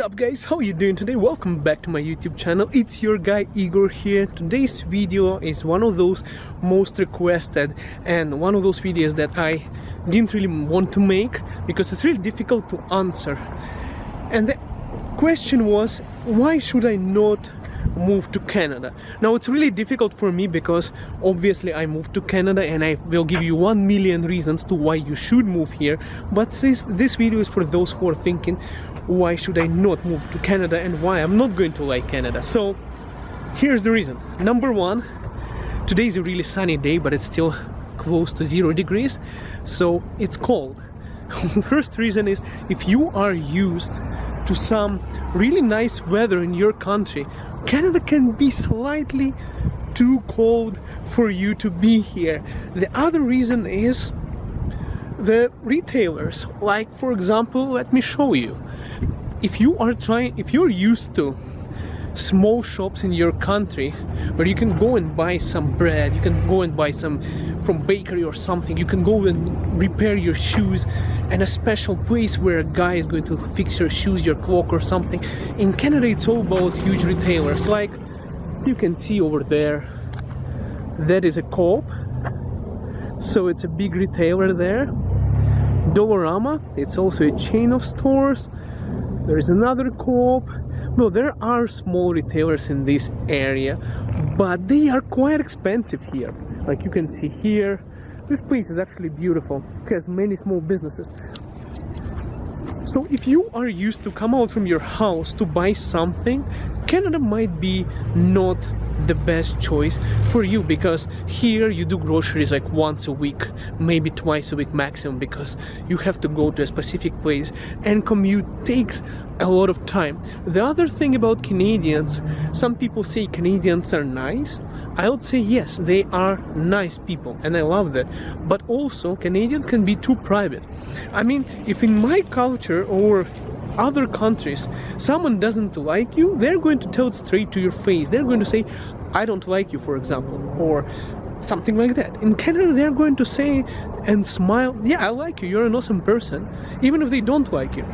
up guys, how you doing today? Welcome back to my YouTube channel. It's your guy Igor here. Today's video is one of those most requested and one of those videos that I didn't really want to make because it's really difficult to answer. And the question was, why should I not move to Canada? Now it's really difficult for me because obviously I moved to Canada and I will give you 1 million reasons to why you should move here, but this video is for those who are thinking, why should I not move to Canada and why I'm not going to like Canada. So here's the reason. Number one, today is a really sunny day, but it's still close to 0 degrees, so it's cold. First reason is, if you are used to some really nice weather in your country, Canada can be slightly too cold for you to be here. The other reason is the retailers. Like, for example, let me show you. If you're used to small shops in your country where you can go and buy some bread, you can go and buy some from bakery or something, you can go and repair your shoes, and a special place where a guy is going to fix your shoes, your clock or something. In Canada it's all about huge retailers. Like, as you can see over there, that is a Co-op, so it's a big retailer there. Dollarama, it's also a chain of stores. There is another Co-op. No, there are small retailers in this area, but they are quite expensive here. Like you can see here, this place is actually beautiful. It has many small businesses. So if you are used to come out from your house to buy something, Canada might be not the best choice for you, because here you do groceries like once a week, maybe twice a week maximum, because you have to go to a specific place and commute takes a lot of time. The other thing about Canadians, some people say Canadians are nice. I would say yes, they are nice people and I love that, but also Canadians can be too private. I mean, if in my culture or other countries someone doesn't like you, they're going to tell it straight to your face. They're going to say, I don't like you, for example, or something like that. In Canada they're going to say and smile, yeah, I like you, you're an awesome person, even if they don't like you.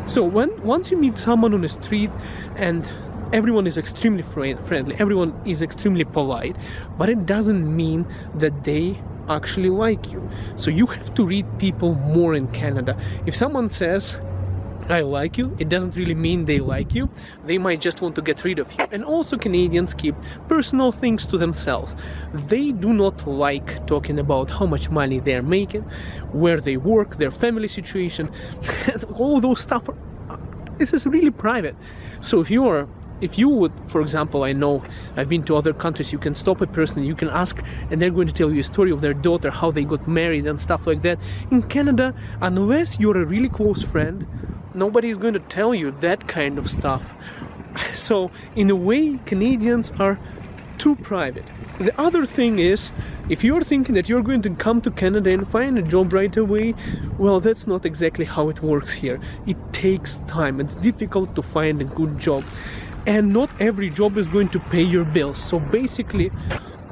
So once you meet someone on the street, and everyone is extremely friendly, everyone is extremely polite, but it doesn't mean that they actually like you. So you have to read people more in Canada. If someone says I like you, it doesn't really mean they like you. They might just want to get rid of you. And also Canadians keep personal things to themselves. They do not like talking about how much money they're making, where they work, their family situation, all those stuff. This is really private. So if you would, for example, I know I've been to other countries, you can stop a person, you can ask, and they're going to tell you a story of their daughter, how they got married and stuff like that. In Canada, unless you're a really close friend, nobody is going to tell you that kind of stuff. So in a way, Canadians are too private. The other thing is, if you're thinking that you're going to come to Canada and find a job right away, well, that's not exactly how it works here. It takes time. It's difficult to find a good job, and not every job is going to pay your bills. So basically,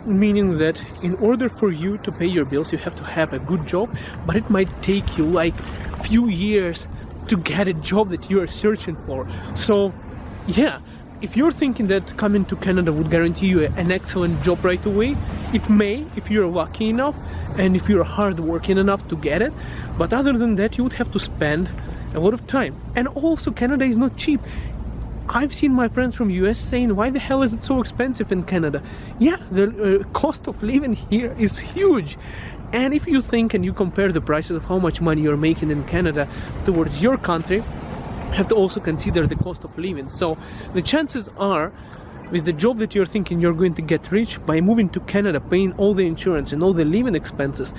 meaning that in order for you to pay your bills, you have to have a good job, but it might take you like a few years to get a job that you are searching for. So yeah, if you're thinking that coming to Canada would guarantee you an excellent job right away, it may, if you're lucky enough and if you're hardworking enough to get it, but other than that you would have to spend a lot of time. And also Canada is not cheap. I've seen my friends from US saying, why the hell is it so expensive in Canada? Yeah, the cost of living here is huge. And if you think and you compare the prices of how much money you're making in Canada towards your country, you have to also consider the cost of living. So the chances are, with the job that you're thinking you're going to get rich by moving to Canada, paying all the insurance and all the living expenses,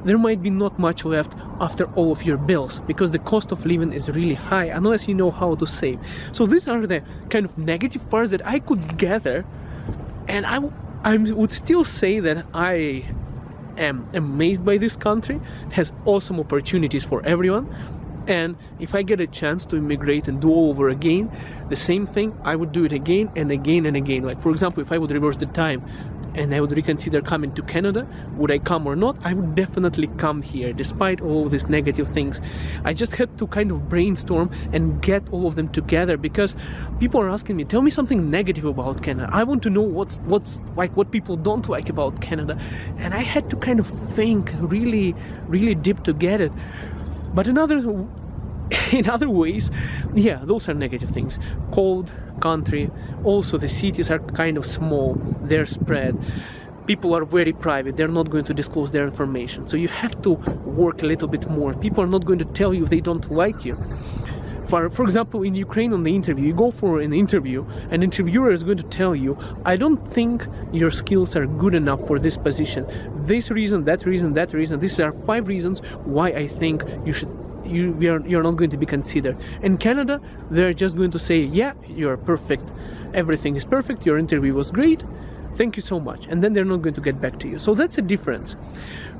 there might be not much left after all of your bills, because the cost of living is really high unless you know how to save. So these are the kind of negative parts that I could gather, and I would still say that I am amazed by this country. It has awesome opportunities for everyone, and if I get a chance to immigrate and do all over again the same thing, I would do it again and again and again. Like, for example, if I would reverse the time and I would reconsider coming to Canada, would I come or not? I would definitely come here, despite all these negative things. I just had to kind of brainstorm and get all of them together, because people are asking me, tell me something negative about Canada. I want to know what's like, what people don't like about Canada. And I had to kind of think really deep to get it. But in other ways, yeah, those are negative things. Cold country, also the cities are kind of small, they're spread, people are very private, they're not going to disclose their information, so you have to work a little bit more. People are not going to tell you if they don't like you. For example, in Ukraine, on the interview, you go for an interview, an interviewer is going to tell you, I don't think your skills are good enough for this position, this reason, that reason, that reason, these are 5 reasons why I think you're not going to be considered. In Canada, they're just going to say, yeah, you're perfect, everything is perfect, your interview was great, thank you so much, and then they're not going to get back to you. So that's a difference.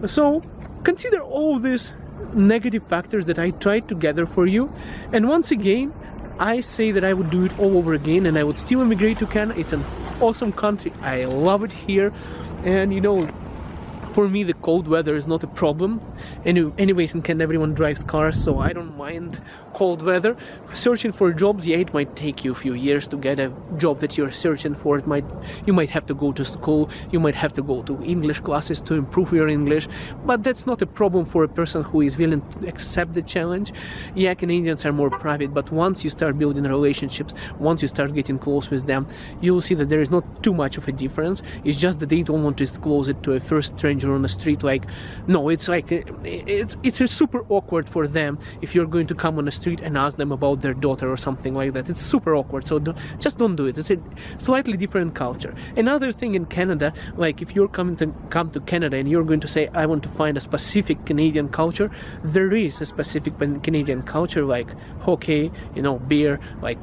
So consider all these negative factors that I tried to gather for you, and once again I say that I would do it all over again, and I would still immigrate to Canada. It's an awesome country, I love it here, and you know, for me the cold weather is not a problem. Anyways, in Canada everyone drives cars, so I don't mind cold weather. Searching for jobs, yeah, it might take you a few years to get a job that you're searching for. You might have to go to school, you might have to go to English classes to improve your English, but that's not a problem for a person who is willing to accept the challenge. Yeah, Canadians are more private, but once you start building relationships, once you start getting close with them, you'll see that there is not too much of a difference. It's just that they don't want to disclose it to a first stranger on the street. Like, no, it's like it's a super awkward for them if you're going to come on the street and ask them about their daughter or something like that. It's super awkward, so just don't do it. It's a slightly different culture. Another thing in Canada, like if you're come to Canada and you're going to say, I want to find a specific Canadian culture, there is a specific Canadian culture, like hockey, you know, beer, like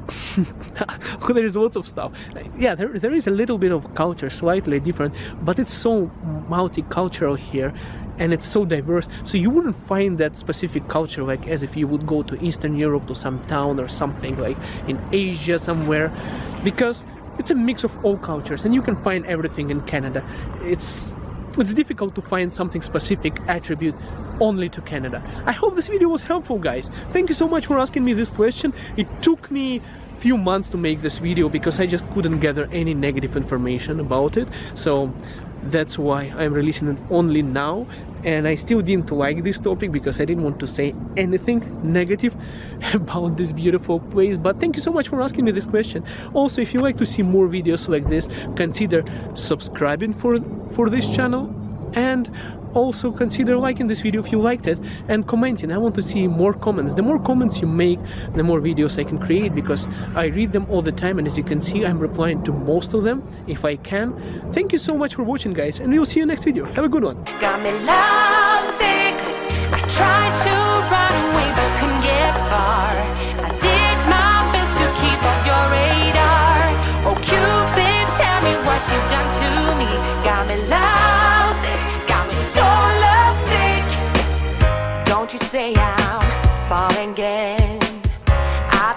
there is lots of stuff. Like, yeah, there is a little bit of culture, slightly different, but it's so multicultural here, and it's so diverse, so you wouldn't find that specific culture like as if you would go to Eastern Europe, to some town or something like in Asia somewhere, because it's a mix of all cultures, and you can find everything in Canada. It's difficult to find something specific attribute only to Canada. I hope this video was helpful, guys. Thank you so much for asking me this question. It took me few months to make this video because I just couldn't gather any negative information about it, so that's why I'm releasing it only now. And I still didn't like this topic because I didn't want to say anything negative about this beautiful place. But thank you so much for asking me this question. Also, if you like to see more videos like this, consider subscribing for this channel, and also consider liking this video if you liked it, and commenting. I want to see more comments. The more comments you make, the more videos I can create, because I read them all the time, and as you can see, I'm replying to most of them if I can. Thank you so much for watching, guys, and we'll see you next video. Have a good one. Got me lovesick. I tried to run away but couldn't get far. I did my best to keep off your radar. Oh Cupid, tell me what you've done to me. Got me lovesick, got me so lovesick. Don't you say I'm falling gay.